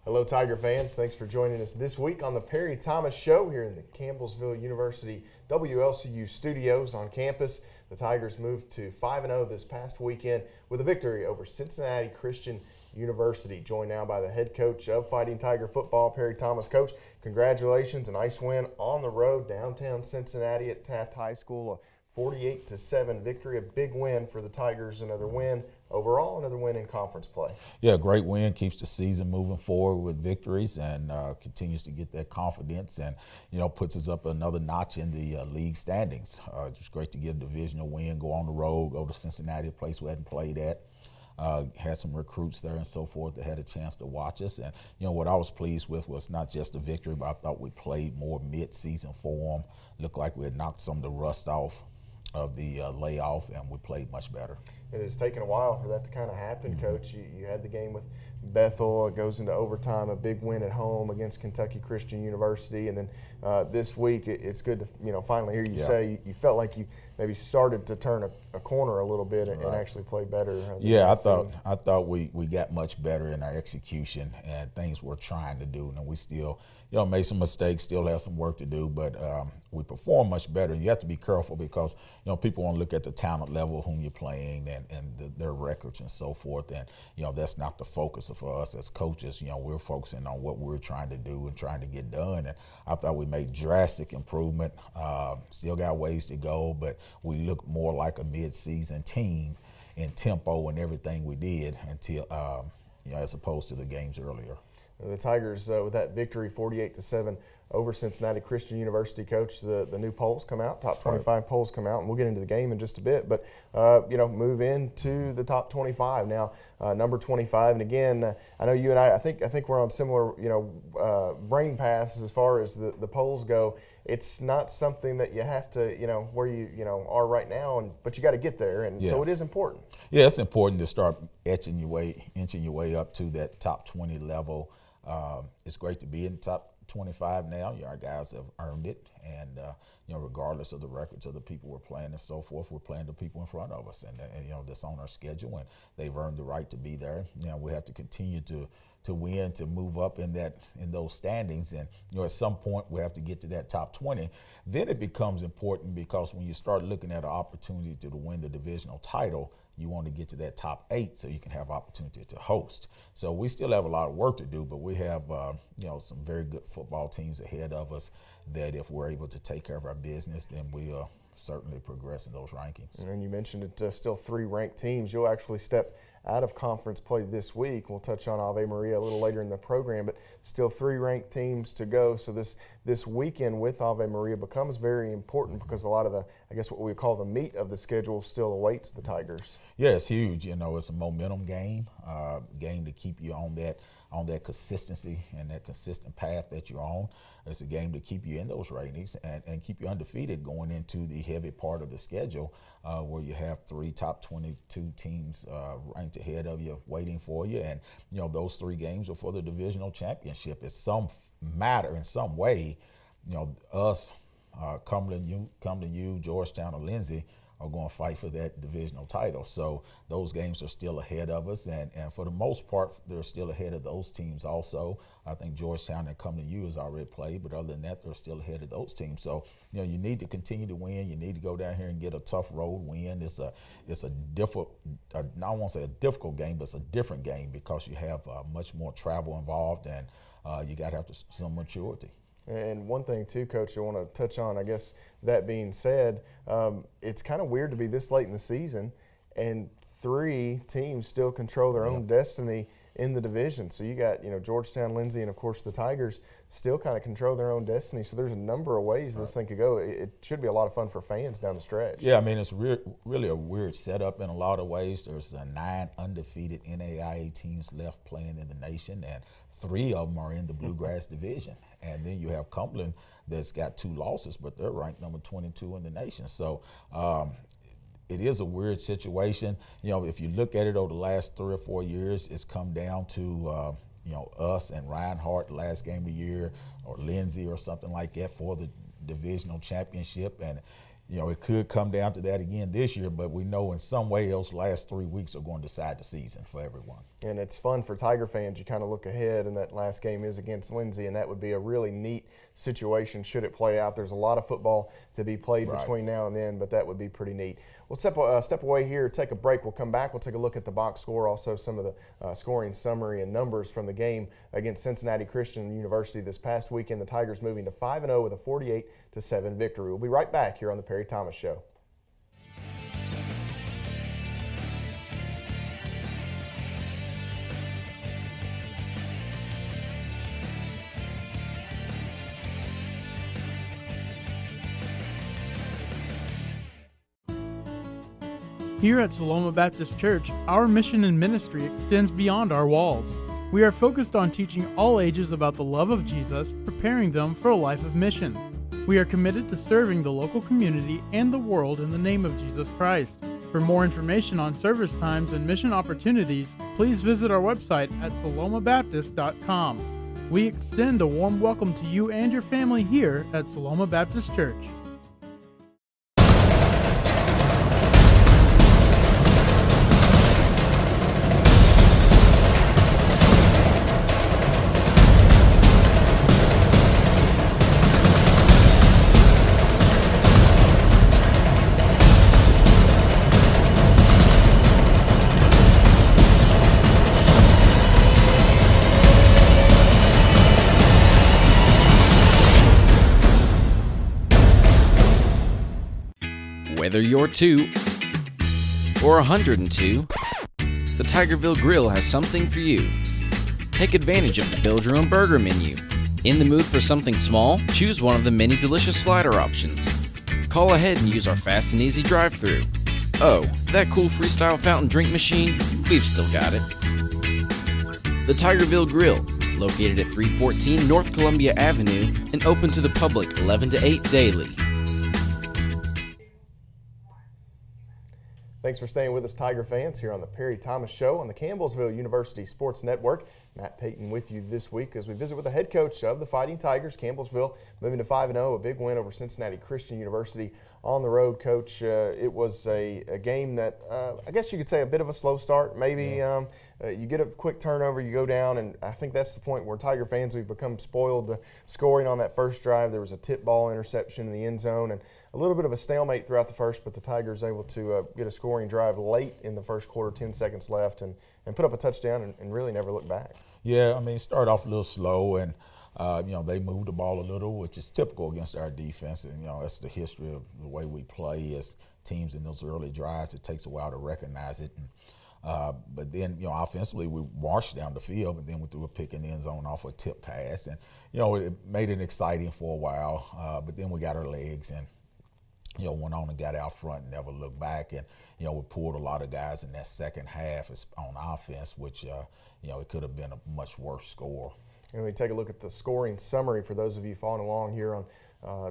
Hello, Tiger fans. Thanks for joining us this week on the Perry Thomas Show here in the Campbellsville University WLCU studios on campus. The Tigers moved to 5-0 this past weekend with a victory over Cincinnati Christian University. Joined now by the head coach of Fighting Tiger football, Perry Thomas. Coach, congratulations. A nice win on the road downtown Cincinnati at Taft High School. A 48-7 victory, a big win for the Tigers. Another win overall, another win in conference play. Yeah, great win, keeps the season moving forward with victories and continues to get that confidence and, puts us up another notch in the league standings. It's great to get a divisional win, go on the road, go to Cincinnati, a place we hadn't played at. Had some recruits there and so forth that had a chance to watch us. And, what I was pleased with was not just the victory, but I thought we played more mid-season form. Looked like we had knocked some of the rust off of the layoff, and we played much better. It has taken a while for that to kind of happen, Coach. You had the game with Bethel. It goes into overtime, a big win at home against Kentucky Christian University. And then this week, it's good to finally hear you say you felt like you maybe started to turn a corner a little bit and actually play better. Yeah, I thought we got much better in our execution and things we're trying to do. And we still made some mistakes, still have some work to do, but we perform much better. And you have to be careful because people want to look at the talent level whom you're playing and their records and so forth. And that's not the focus for us as coaches. We're focusing on what we're trying to do and trying to get done. And I thought we made drastic improvement. Still got ways to go, but we look more like a mid-season team in tempo and everything we did until as opposed to the games earlier. The Tigers, with that victory, 48-7 over Cincinnati Christian University. Coach, the new polls come out, top 25 polls come out, and we'll get into the game in just a bit. But move into the top 25 now, number 25. And again, I know you and I think we're on similar brain paths as far as the polls go. It's not something that you have to where you are right now, but you got to get there, and so it is important. Yeah, it's important to start inching your way up to that top 20 level. It's great to be in the top 25 now. Our guys have earned it, and regardless of the records of the people we're playing and so forth, we're playing the people in front of us, and that's on our schedule, and they've earned the right to be there. We have to continue to win, to move up in those standings, and at some point we have to get to that top 20. Then it becomes important because when you start looking at an opportunity to win the divisional title, you want to get to that top 8 so you can have opportunity to host. So we still have a lot of work to do, but we have some very good football teams ahead of us that if we're able to take care of our business, then we'll certainly progress in those rankings. And you mentioned it, still 3 ranked teams. You'll actually step out of conference play this week. We'll touch on Ave Maria a little later in the program, but still 3 ranked teams to go. So this weekend with Ave Maria becomes very important because a lot of what we call the meat of the schedule still awaits the Tigers. Yeah, it's huge. It's a momentum game, game to keep you on that consistency and that consistent path that you're on. It's a game to keep you in those ratings and keep you undefeated going into the heavy part of the schedule where you have 3 top 22 teams ranked ahead of you waiting for you. And, those 3 games are for the divisional championship. It's some matter in some way, us, Cumberland U, Georgetown, or Lindsay are going to fight for that divisional title. So those games are still ahead of us, and for the most part, they're still ahead of those teams also. I think Georgetown and Cumberland U has already played, but other than that, they're still ahead of those teams. So, you need to continue to win. You need to go down here and get a tough road win. It's a difficult, I won't say a difficult game, but it's a different game because you have much more travel involved, and you got to have some maturity. And one thing, too, Coach, I want to touch on, I guess, that being said, it's kind of weird to be this late in the season and 3 teams still control their own destiny in the division. So you got, Georgetown, Lindsay, and, of course, the Tigers still kind of control their own destiny. So there's a number of ways this thing could go. It should be a lot of fun for fans down the stretch. Yeah, I mean, it's really a weird setup in a lot of ways. There's 9 undefeated NAIA teams left playing in the nation, and 3 of them are in the Bluegrass division. And then you have Cumberland that's got 2 losses, but they're ranked number 22 in the nation. So it is a weird situation. If you look at it over the last 3 or 4 years, it's come down to us and Reinhardt last game of the year, or Lindsay or something like that for the divisional championship. And it could come down to that again this year, but we know in some way those last 3 weeks are going to decide the season for everyone. And it's fun for Tiger fans. You kind of look ahead, and that last game is against Lindsay, and that would be a really neat situation should it play out. There's a lot of football to be played between now and then, but that would be pretty neat. We'll step away here, take a break. We'll come back. We'll take a look at the box score, also some of the scoring summary and numbers from the game against Cincinnati Christian University this past weekend. The Tigers moving to 5-0 with a 48-7 victory. We'll be right back here on the Perry Thomas Show. Here at Saloma Baptist Church, our mission and ministry extends beyond our walls. We are focused on teaching all ages about the love of Jesus, preparing them for a life of mission. We are committed to serving the local community and the world in the name of Jesus Christ. For more information on service times and mission opportunities, please visit our website at salomabaptist.com. We extend a warm welcome to you and your family here at Saloma Baptist Church. Whether you're 2 or 102, the Tigerville Grill has something for you. Take advantage of the Build Your Own Burger menu. In the mood for something small? Choose one of the many delicious slider options. Call ahead and use our fast and easy drive-thru. Oh, that cool freestyle fountain drink machine? We've still got it. The Tigerville Grill, located at 314 North Columbia Avenue and open to the public 11 to 8 daily. Thanks for staying with us, Tiger fans, here on the Perry Thomas Show on the Campbellsville University Sports Network. Matt Payton with you this week as we visit with the head coach of the Fighting Tigers, Campbellsville, moving to 5-0, a big win over Cincinnati Christian University on the road. Coach, it was a game that I guess you could say a bit of a slow start. Maybe you get a quick turnover, you go down, and I think that's the point where Tiger fans, we've become spoiled. The scoring on that first drive, there was a tip ball interception in the end zone, and a little bit of a stalemate throughout the first, but the Tigers able to get a scoring drive late in the first quarter, 10 seconds left, and put up a touchdown and really never look back. Yeah, I mean, it started off a little slow, and they moved the ball a little, which is typical against our defense. And that's the history of the way we play as teams in those early drives. It takes a while to recognize it. And, but then, offensively, we marched down the field, but then we threw a pick in the end zone off a tip pass, and it made it exciting for a while. But then we got our legs and went on and got out front and never looked back. And, we pulled a lot of guys in that second half on offense, which, it could have been a much worse score. And we take a look at the scoring summary for those of you following along here on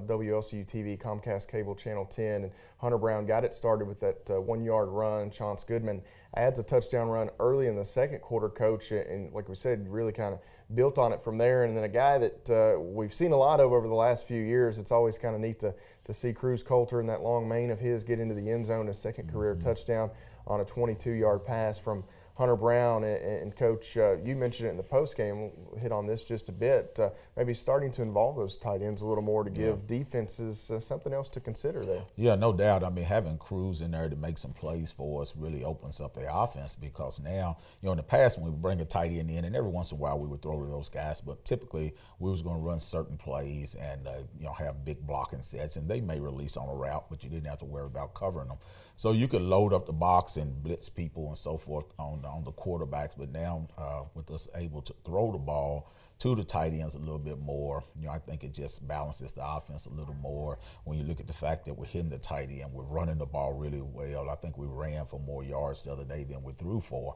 WLCU TV, Comcast Cable Channel 10. And Hunter Brown got it started with that 1-yard run. Chance Goodman adds a touchdown run early in the second quarter, Coach. And like we said, really kind of built on it from there. And then a guy that we've seen a lot of over the last few years, it's always kind of neat to see Cruz Coulter and that long main of his get into the end zone, his second career touchdown on a 22-yard pass from Hunter Brown. And Coach, you mentioned it in the postgame. We'll hit on this just a bit. Maybe starting to involve those tight ends a little more to give defenses something else to consider there. Yeah, no doubt. I mean, having Cruz in there to make some plays for us really opens up the offense, because now, in the past when we bring a tight end in, and every once in a while we would throw to those guys, but typically we was going to run certain plays and have big blocking sets, and they may release on a route, but you didn't have to worry about covering them. So you could load up the box and blitz people and so forth on the quarterbacks, but now with us able to throw the ball to the tight ends a little bit more, I think it just balances the offense a little more. When you look at the fact that we're hitting the tight end, we're running the ball really well. I think we ran for more yards the other day than we threw for.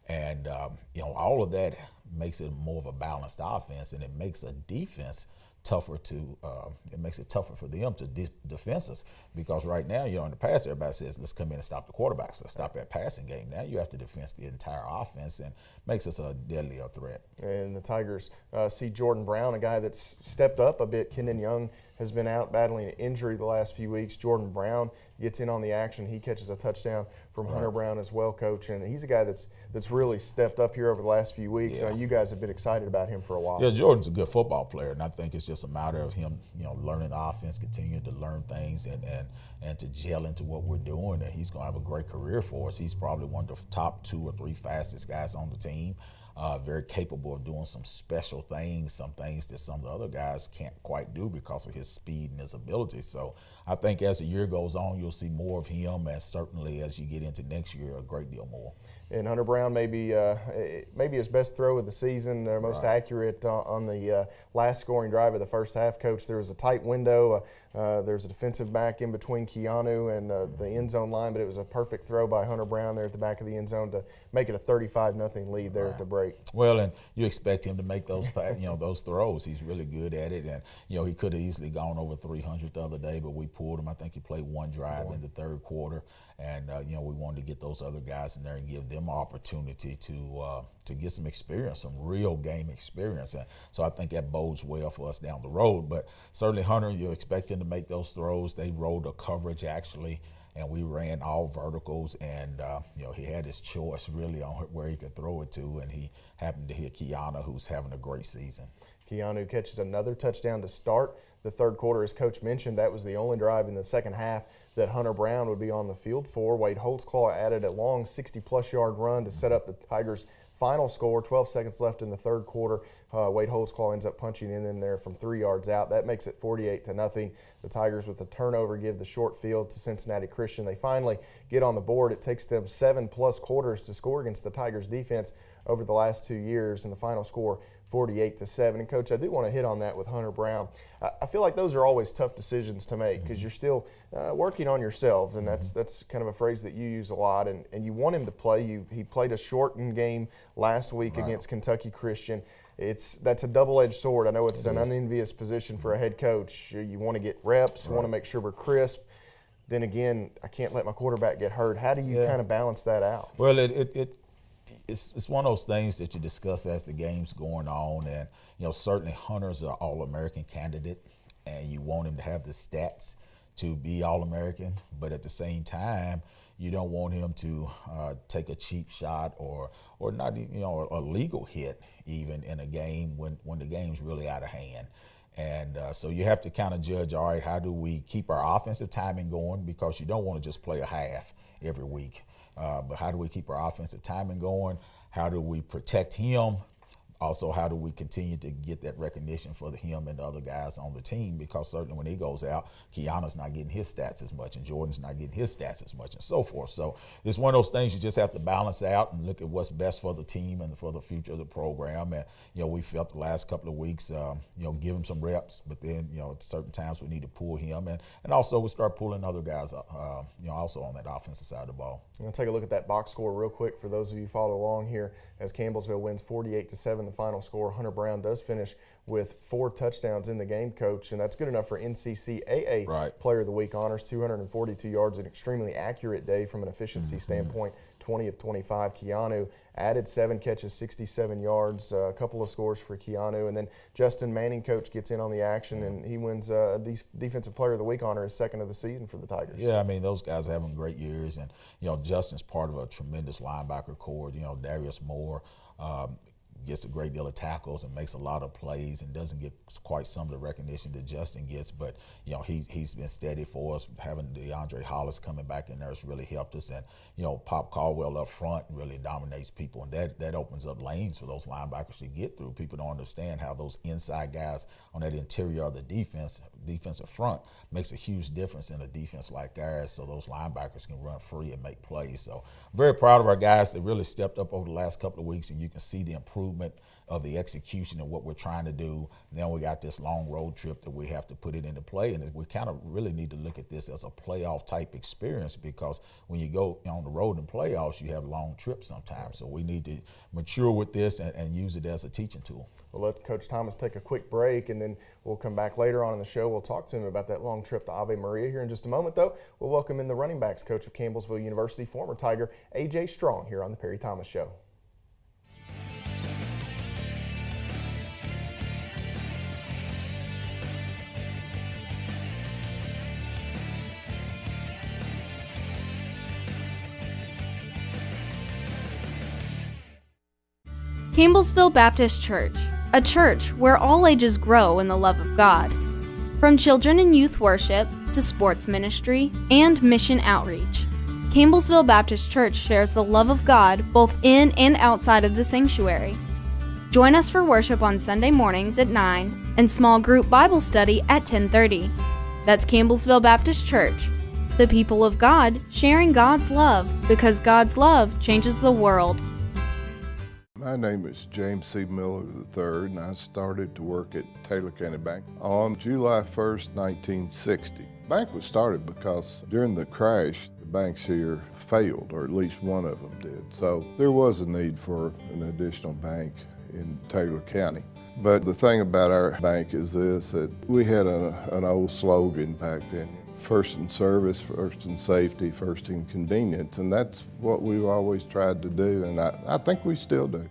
And, all of that makes it more of a balanced offense, and it makes a defense tougher it makes it tougher for them to defense us, because right now, in the past, everybody says, let's come in and stop the quarterbacks, let's stop that passing game. Now you have to defense the entire offense, and makes us a deadlier threat. And the Tigers see Jordan Brown, a guy that's stepped up a bit. Kenan Young has been out battling an injury the last few weeks. Jordan Brown gets in on the action. He catches a touchdown from Hunter Brown as well, Coach. And he's a guy that's really stepped up here over the last few weeks. Yeah. You guys have been excited about him for a while. Yeah, Jordan's a good football player, and I think it's just a matter of him, learning the offense, continuing to learn things, and to gel into what we're doing. And he's going to have a great career for us. He's probably one of the top 2 or 3 fastest guys on the team. Very capable of doing some special things, some things that some of the other guys can't quite do because of his speed and his ability. So I think as the year goes on, you'll see more of him, and certainly as you get into next year, a great deal more. And Hunter Brown maybe his best throw of the season, most accurate on the last scoring drive of the first half. Coach, there was a tight window. There's a defensive back in between Keanu and the end zone line, but it was a perfect throw by Hunter Brown there at the back of the end zone to make it a 35-0 lead there at the break. Well, and you expect him to make those those throws. He's really good at it, and he could have easily gone over 300 the other day, but we pulled him. I think he played one drive in the third quarter, and we wanted to get those other guys in there and give them opportunity to get some experience, some real game experience. And so I think that bodes well for us down the road. But certainly Hunter, you expect him to make those throws. They rolled a coverage actually, and we ran all verticals, and he had his choice really on where he could throw it to, and he happened to hit Keanu, who's having a great season. Keanu catches another touchdown to start the third quarter. As Coach mentioned, that was the only drive in the second half that Hunter Brown would be on the field for. Wade Holtzclaw added a long 60-plus yard run to set up the Tigers' final score. 12 seconds left in the third quarter. Wade Holtzclaw ends up punching in there from 3 yards out. That makes it 48-0. The Tigers, with a turnover, give the short field to Cincinnati Christian. They finally get on the board. It takes them 7+ quarters to score against the Tigers' defense over the last 2 years, and the final score 48-7. And Coach, I do want to hit on that with Hunter Brown. I feel like those are always tough decisions to make because you're still working on yourself, and that's kind of a phrase that you use a lot. And you want him to play. He played a shortened game last week against Kentucky Christian. That's a double-edged sword. I know it's an unenvious position for a head coach. You want to get reps, you want to make sure we're crisp. Then again, I can't let my quarterback get hurt. How do you kind of balance that out? Well, it's one of those things that you discuss as the game's going on, and certainly Hunter's an All-American candidate, and you want him to have the stats to be All-American, but at the same time, you don't want him to take a cheap shot or not, a legal hit even in a game when the game's really out of hand. And so you have to kind of judge, all right, how do we keep our offensive timing going, because you don't want to just play a half every week. But how do we keep our offensive timing going? How do we protect him? Also, how do we continue to get that recognition for him and the other guys on the team? Because certainly when he goes out, Keanu's not getting his stats as much, and Jordan's not getting his stats as much, and so forth. So it's one of those things you just have to balance out and look at what's best for the team and for the future of the program. And we felt the last couple of weeks, give him some reps, but then at certain times we need to pull him, and also we start pulling other guys up, also on that offensive side of the ball. I'm going to take a look at that box score real quick for those of you who follow along here as Campbellsville wins 48-7. The final score. Hunter Brown does finish with 4 touchdowns in the game, Coach, and that's good enough for NCCAA Player of the Week honors. 242 yards, an extremely accurate day from an efficiency standpoint. 20 of 25. Keanu added 7 catches, 67 yards, a couple of scores for Keanu. And then Justin Manning, Coach, gets in on the action, and he wins Defensive Player of the Week honor, his second of the season for the Tigers. Yeah, I mean, those guys are having great years. And, Justin's part of a tremendous linebacker corps. Darius Moore gets a great deal of tackles and makes a lot of plays and doesn't get quite some of the recognition that Justin gets, but he's been steady for us. Having DeAndre Hollis coming back in there has really helped us, and Pop Caldwell up front really dominates people, and that opens up lanes for those linebackers to get through. People don't understand how those inside guys on that interior of the defensive front makes a huge difference in a defense like ours, so those linebackers can run free and make plays. So I'm very proud of our guys that really stepped up over the last couple of weeks, and you can see the improvement of the execution of what we're trying to do. Then we got this long road trip that we have to put it into play, and we kind of really need to look at this as a playoff type experience, because when you go on the road in playoffs, you have long trips sometimes. So we need to mature with this and use it as a teaching tool. We'll let Coach Thomas take a quick break, and then we'll come back later on in the show. We'll talk to him about that long trip to Ave Maria here in just a moment, though. We'll welcome in the running backs coach of Campbellsville University, former Tiger, A.J. Strong, here on the Perry Thomas Show. Campbellsville Baptist Church, a church where all ages grow in the love of God. From children and youth worship to sports ministry and mission outreach, Campbellsville Baptist Church shares the love of God both in and outside of the sanctuary. Join us for worship on Sunday mornings at 9 and small group Bible study at 10:30. That's Campbellsville Baptist Church, the people of God sharing God's love because God's love changes the world. My name is James C. Miller III, and I started to work at Taylor County Bank on July 1st, 1960. The bank was started because during the crash, the banks here failed, or at least one of them did. So there was a need for an additional bank in Taylor County. But the thing about our bank is this, that we had an old slogan back then: first in service, first in safety, first in convenience, and that's what we've always tried to do, and I think we still do.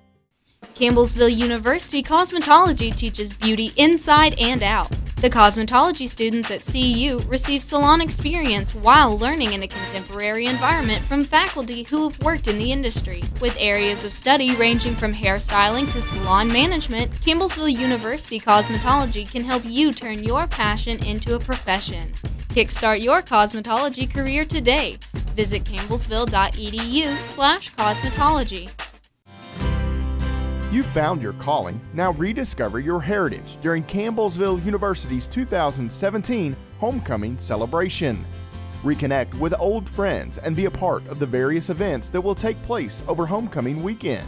Campbellsville University Cosmetology teaches beauty inside and out. The cosmetology students at CU receive salon experience while learning in a contemporary environment from faculty who have worked in the industry. With areas of study ranging from hairstyling to salon management, Campbellsville University Cosmetology can help you turn your passion into a profession. Kickstart your cosmetology career today. Visit campbellsville.edu/cosmetology. You found your calling. Now rediscover your heritage during Campbellsville University's 2017 Homecoming Celebration. Reconnect with old friends and be a part of the various events that will take place over Homecoming weekend.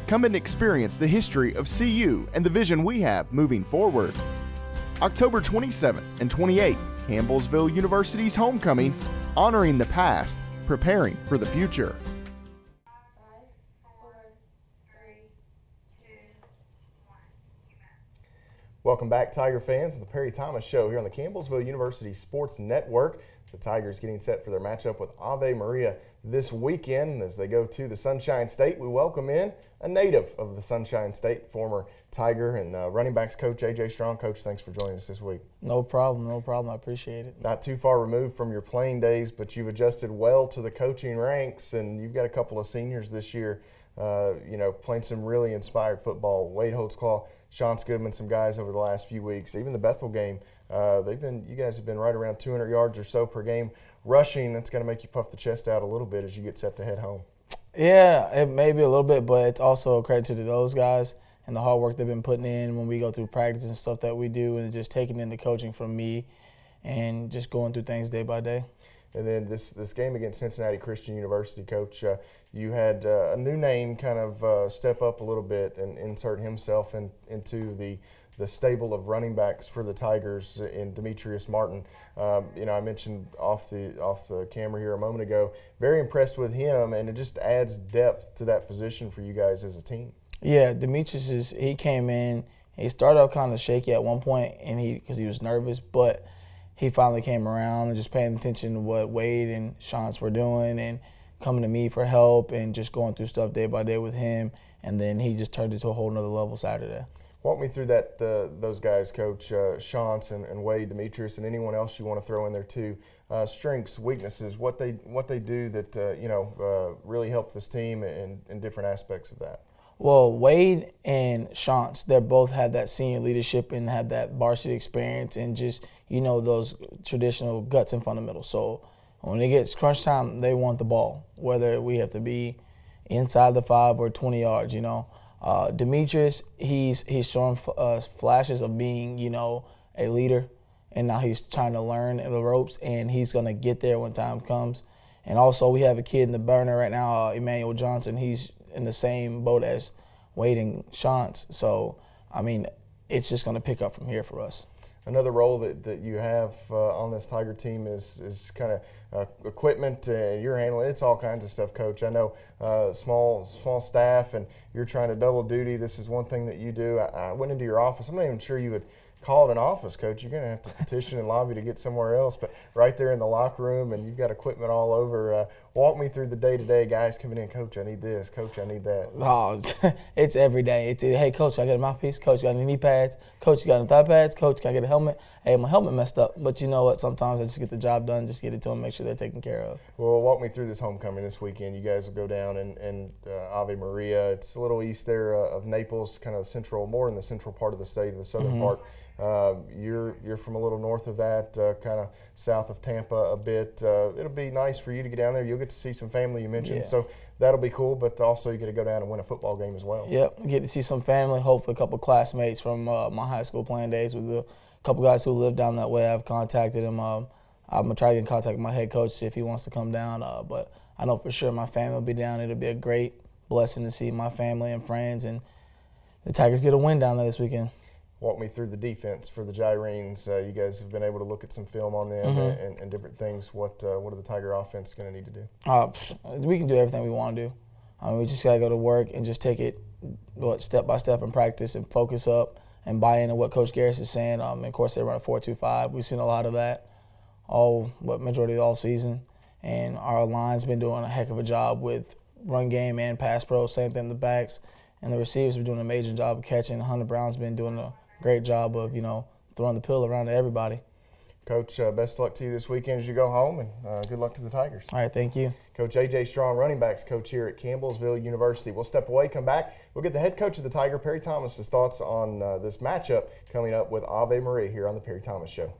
Come and experience the history of CU and the vision we have moving forward. October 27th and 28th, Campbellsville University's Homecoming, honoring the past, preparing for the future. Welcome back, Tiger fans, to the Perry Thomas Show here on the Campbellsville University Sports Network. The Tigers getting set for their matchup with Ave Maria this weekend as they go to the Sunshine State. We welcome in a native of the Sunshine State, former Tiger and running backs coach A.J. Strong. Coach, thanks for joining us this week. No problem. I appreciate it. Not too far removed from your playing days, but you've adjusted well to the coaching ranks, and you've got a couple of seniors this year, playing some really inspired football. Wade Holtzclaw, Sean Goodman, some guys over the last few weeks. Even the Bethel game, you guys have been right around 200 yards or so per game rushing. That's going to make you puff the chest out a little bit as you get set to head home. Yeah, it may be a little bit, but it's also a credit to those guys and the hard work they've been putting in when we go through practice and stuff that we do, and just taking in the coaching from me and just going through things day by day. And then this game against Cincinnati Christian University, Coach, you had a new name kind of step up a little bit and insert himself into the stable of running backs for the Tigers in Demetrius Martin. I mentioned off the camera here a moment ago, very impressed with him, and it just adds depth to that position for you guys as a team. Yeah, Demetrius he came in. He started out kind of shaky at one point, and because he was nervous, but he finally came around and just paying attention to what Wade and Shantz were doing and coming to me for help and just going through stuff day by day with him. And then he just turned it to a whole nother level Saturday. Walk me through those guys, Coach, Shantz and Wade, Demetrius, and anyone else you want to throw in there too. Strengths, weaknesses, what they do that really help this team in different aspects of that. Well, Wade and Shantz, they both had that senior leadership and had that varsity experience and just, those traditional guts and fundamentals. So when it gets crunch time, they want the ball, whether we have to be inside the 5 or 20 yards, Demetrius, he's showing flashes of being, a leader, and now he's trying to learn the ropes, and he's going to get there when time comes. And also we have a kid in the burner right now, Emmanuel Johnson. He's in the same boat as Wade and Shantz. So, it's just going to pick up from here for us. Another role that you have on this Tiger team is kind of equipment. You're handling it's all kinds of stuff, Coach. I know small staff, and you're trying to double duty. This is one thing that you do. I went into your office. I'm not even sure you call it an office, Coach. You're going to have to petition and lobby to get somewhere else. But right there in the locker room, and you've got equipment all over. Walk me through the day-to-day guys coming in. Coach, I need this. Coach, I need that. Oh, it's every day. It's, hey, Coach, I got a mouthpiece. Coach, you got any knee pads? Coach, you got any thigh pads? Coach, can I get a helmet? Hey, my helmet messed up. But you know what? Sometimes I just get the job done, just get it to them, make sure they're taken care of. Well, walk me through this homecoming this weekend. You guys will go down in Ave Maria. It's a little east there of Naples, kind of central, more in the central part of the state, in the southern part. You're from a little north of that, kind of south of Tampa a bit. It'll be nice for you to get down there. You'll get to see some family you mentioned, so that'll be cool. But also you get to go down and win a football game as well. Yep, get to see some family. Hopefully a couple classmates from my high school playing days with a couple guys who live down that way. I've contacted him. I'm gonna try to get in contact with my head coach, see if he wants to come down. But I know for sure my family will be down. It'll be a great blessing to see my family and friends, and the Tigers get a win down there this weekend. Walk me through the defense for the Gyrenes. You guys have been able to look at some film on them and different things. What are the Tiger offense going to need to do? We can do everything we want to do. We just got to go to work and just take it step by step in practice and focus up and buy into what Coach Garris is saying. And of course, they run a 4-2-5. We've seen a lot of that majority of all season. And our line's been doing a heck of a job with run game and pass pro, same thing in the backs. And the receivers have been doing an amazing job of catching. Hunter Brown's been doing a great job of, throwing the pill around to everybody. Coach, best of luck to you this weekend as you go home, and good luck to the Tigers. All right, thank you. Coach A.J. Strong, running backs coach here at Campbellsville University. We'll step away, come back. We'll get the head coach of the Tiger, Perry Thomas's thoughts on this matchup coming up with Ave Maria here on the Perry Thomas Show.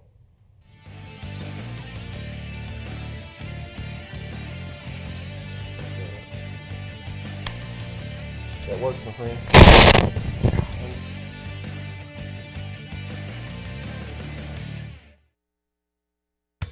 That works, my friend.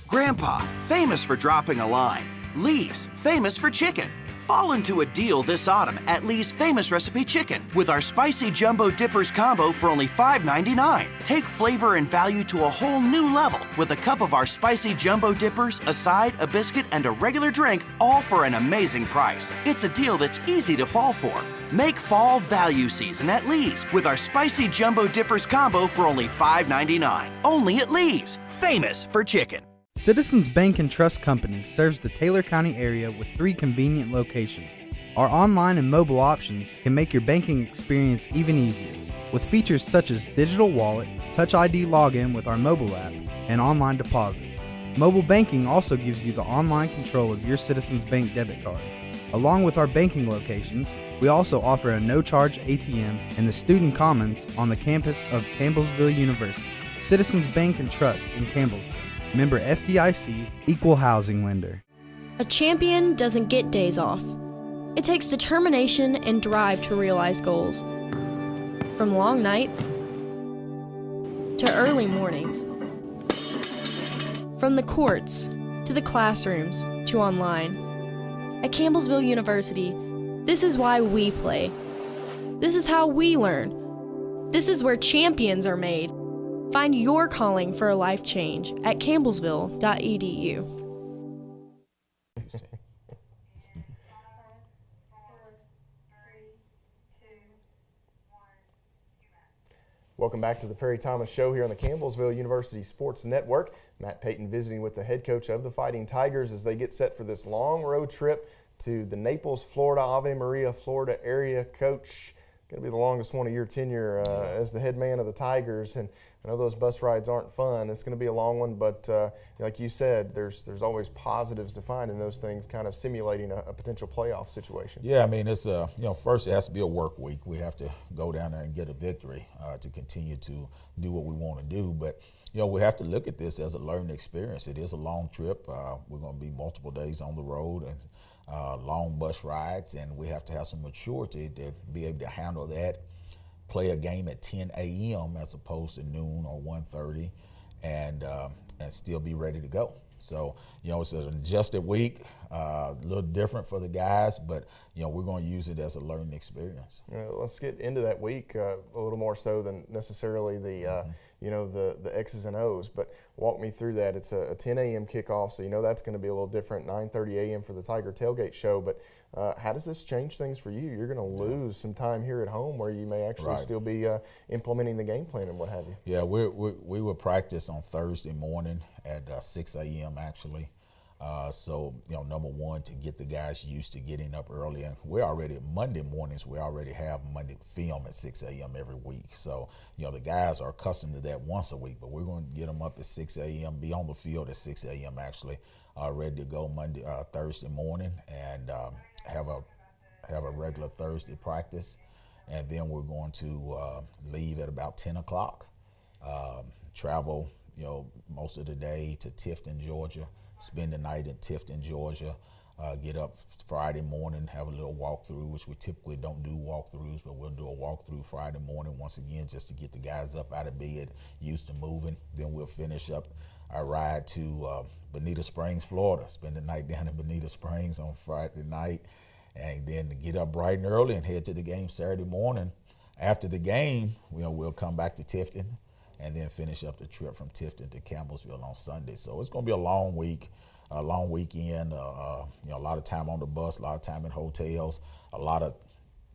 Grandpa, famous for dropping a line. Lee's, famous for chicken. Fall into a deal this autumn at Lee's Famous Recipe Chicken with our Spicy Jumbo Dippers combo for only $5.99. Take flavor and value to a whole new level with a cup of our Spicy Jumbo Dippers, a side, a biscuit, and a regular drink, all for an amazing price. It's a deal that's easy to fall for. Make fall value season at Lee's with our Spicy Jumbo Dippers combo for only $5.99. Only at Lee's, famous for chicken. Citizens Bank and Trust Company serves the Taylor County area with 3 convenient locations. Our online and mobile options can make your banking experience even easier, with features such as digital wallet, Touch ID login with our mobile app, and online deposits. Mobile banking also gives you the online control of your Citizens Bank debit card. Along with our banking locations, we also offer a no-charge ATM in the Student Commons on the campus of Campbellsville University. Citizens Bank and Trust in Campbellsville. Member FDIC, Equal Housing Lender. A champion doesn't get days off. It takes determination and drive to realize goals. From long nights to early mornings. From the courts to the classrooms to online. At Campbellsville University, this is why we play. This is how we learn. This is where champions are made. Find your calling for a life change at campbellsville.edu. Welcome back to the Perry Thomas Show here on the Campbellsville University Sports Network. Matt Payton visiting with the head coach of the Fighting Tigers as they get set for this long road trip to the Naples, Florida, Ave Maria, Florida area. Coach, going to be the longest one of your tenure as the head man of the Tigers, and I know those bus rides aren't fun. It's going to be a long one, but like you said, there's always positives to find in those things, kind of simulating a potential playoff situation. Yeah, I mean, it's first it has to be a work week. We have to go down there and get a victory to continue to do what we want to do, but we have to look at this as a learning experience. It is a long trip. We're going to be multiple days on the road and long bus rides, and we have to have some maturity to be able to handle that, play a game at 10 a.m. as opposed to noon or 1:30, and still be ready to go. So, it's an adjusted week, a little different for the guys, but, we're going to use it as a learning experience. Let's get into that week a little more so than necessarily the the X's and O's. But walk me through that. It's a 10 a.m. kickoff, so that's going to be a little different. 9:30 a.m. for the Tiger Tailgate Show. But how does this change things for you? You're going to lose some time here at home where you may actually still be implementing the game plan and what have you. Yeah, we will practice on Thursday morning at 6 a.m. actually. So, number one, to get the guys used to getting up early. And Monday mornings, we already have Monday film at 6 a.m. every week. So, the guys are accustomed to that once a week, but we're going to get them up at 6 a.m., be on the field at 6 a.m. actually, ready to go Thursday morning, and have a regular Thursday practice. And then we're going to leave at about 10 o'clock, travel, most of the day to Tifton, Georgia. Spend the night in Tifton, Georgia, get up Friday morning, have a little walkthrough, which we typically don't do walkthroughs, but we'll do a walkthrough Friday morning once again just to get the guys up out of bed, used to moving. Then we'll finish up our ride to Bonita Springs, Florida, spend the night down in Bonita Springs on Friday night, and then get up bright and early and head to the game Saturday morning. After the game, we'll come back to Tifton, and then finish up the trip from Tifton to Campbellsville on Sunday. So it's going to be a long week, a long weekend, a lot of time on the bus, a lot of time in hotels, a lot of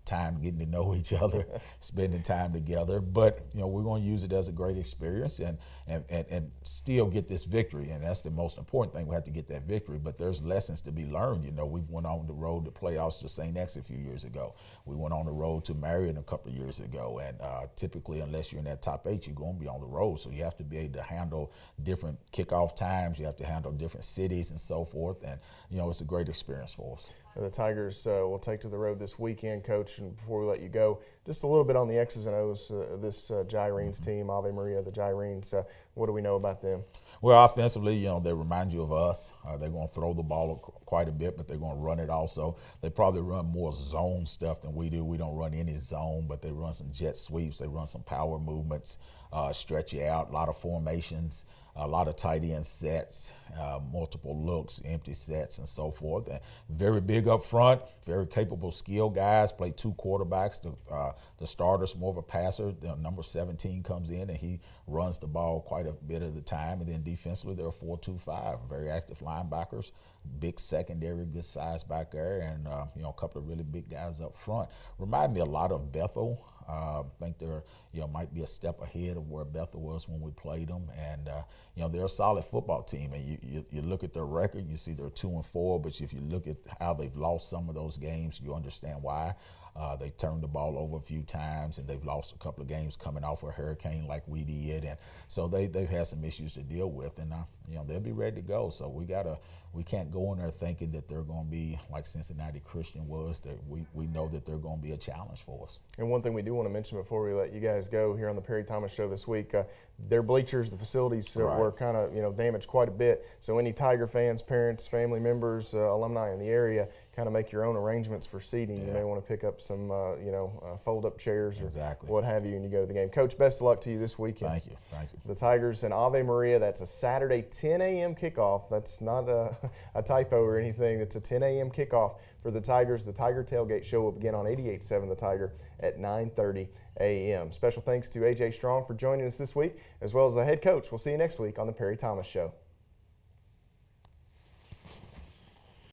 time getting to know each other, spending time together. But, we're going to use it as a great experience and still get this victory. And that's the most important thing. We have to get that victory. But there's lessons to be learned. We went on the road to playoffs to St. X a few years ago. We went on the road to Marion a couple of years ago. And typically, unless you're in that top 8, you're going to be on the road. So you have to be able to handle different kickoff times. You have to handle different cities and so forth. And, it's a great experience for us. The Tigers will take to the road this weekend, Coach. And before we let you go, just a little bit on the X's and O's, this Gyrenes team, Ave Maria, the Gyrenes. What do we know about them? Well, offensively, they remind you of us. They're going to throw the ball quite a bit, but they're going to run it also. They probably run more zone stuff than we do. We don't run any zone, but they run some jet sweeps. They run some power movements, stretch you out, a lot of formations, a lot of tight end sets, multiple looks, empty sets, and so forth. And very big up front, very capable, skilled guys. Play 2 quarterbacks. The starter's more of a passer. Number 17 comes in and he runs the ball quite a bit of the time. And then defensively, they're 4-2-5, very active linebackers, big secondary, good size back there, and a couple of really big guys up front. Remind me a lot of Bethel. I think they're might be a step ahead of where Bethel was when we played them, and they're a solid football team. And you look at their record, you see they're 2-4, but if you look at how they've lost some of those games, you understand why. They turned the ball over a few times, and they've lost a couple of games coming off a hurricane like we did, and so they've had some issues to deal with, and they'll be ready to go. So we can't go in there thinking that they're going to be like Cincinnati Christian was. That we know that they're going to be a challenge for us. And one thing we do want to mention before we let you guys go here on the Perry Thomas Show this week, their bleachers, the facilities were kind of damaged quite a bit. So any Tiger fans, parents, family members, alumni in the area, kind of make your own arrangements for seating. Yeah. You may want to pick up some fold-up chairs or what have you, and you go to the game. Coach, best of luck to you this weekend. Thank you. The Tigers and Ave Maria. That's a Saturday 10 a.m. kickoff. That's not a typo or anything. It's a 10 a.m. kickoff for the Tigers. The Tiger Tailgate Show will begin on 88.7 The Tiger at 9:30 a.m. Special thanks to A.J. Strong for joining us this week, as well as the head coach. We'll see you next week on the Perry Thomas Show.